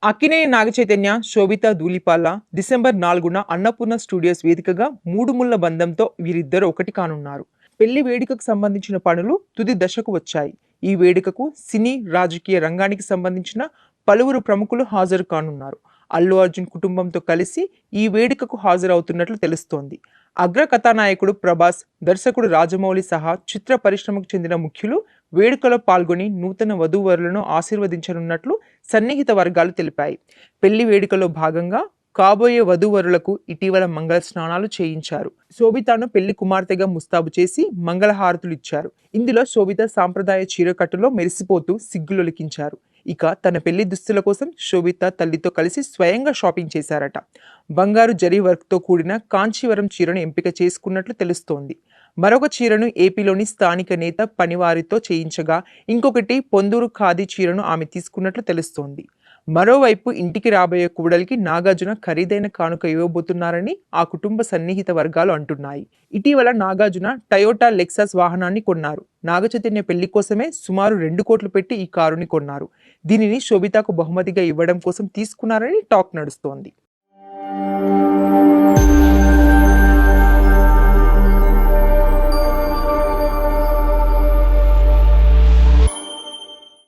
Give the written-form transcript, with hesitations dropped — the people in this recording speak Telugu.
అక్కినేని నాగచైతన్య, శోభిత ధూళిపాల డిసెంబర్ 4న అన్నపూర్ణ స్టూడియోస్ వేదికగా మూడు ముళ్ల బంధంతో వీరిద్దరూ ఒకటి కానున్నారు. పెళ్లి వేడుకకు సంబంధించిన పనులు తుది దశకు వచ్చాయి. ఈ వేడుకకు సినీ, రాజకీయ రంగానికి సంబంధించిన పలువురు ప్రముఖులు హాజరు కానున్నారు. అల్లు అర్జున్ కుటుంబంతో కలిసి ఈ వేడుకకు హాజరవుతున్నట్లు తెలుస్తోంది. అగ్ర కథానాయకుడు ప్రభాస్, దర్శకుడు రాజమౌళి సహా చిత్ర పరిశ్రమకు చెందిన ముఖ్యులు వేడుకలో పాల్గొని నూతన వధూవరులను ఆశీర్వదించనున్నట్లు సన్నిహిత వర్గాలు తెలిపాయి. పెళ్లి వేడుకలో భాగంగా కాబోయే వధూవరులకు ఇటీవల మంగళ స్నానాలు చేయించారు. శోభితను పెళ్లి కుమార్తెగా ముస్తాబు చేసి మంగళహారతులు ఇచ్చారు. ఇందులో శోభిత సాంప్రదాయ చీరకట్టులో మెరిసిపోతూ సిగ్గులొలికించారు. ఇక తన పెళ్లి దుస్తుల కోసం శోభిత తల్లితో కలిసి స్వయంగా షాపింగ్ చేశారట. బంగారు జరీ వర్క్తో కూడిన కాంచీవరం చీరను ఎంపిక చేసుకున్నట్లు తెలుస్తోంది. మరొక చీరను ఏపీలోని స్థానిక నేత పనివారితో చేయించగా, ఇంకొకటి పొందూరు ఖాదీ చీరను ఆమె తీసుకున్నట్లు తెలుస్తోంది. మరోవైపు ఇంటికి రాబోయే కూడలికి నాగార్జున ఖరీదైన కానుక ఇవ్వబోతున్నారని ఆ కుటుంబ సన్నిహిత వర్గాలు అంటున్నాయి. ఇటీవల నాగార్జున టయోటా లెక్సస్ వాహనాన్ని కొన్నారు. నాగచైతన్య పెళ్లి కోసమే సుమారు 2 కోట్లు పెట్టి ఈ కారుని కొన్నారు. దీనిని శోభితకు బహుమతిగా ఇవ్వడం కోసం తీసుకున్నారని టాక్ నడుస్తోంది.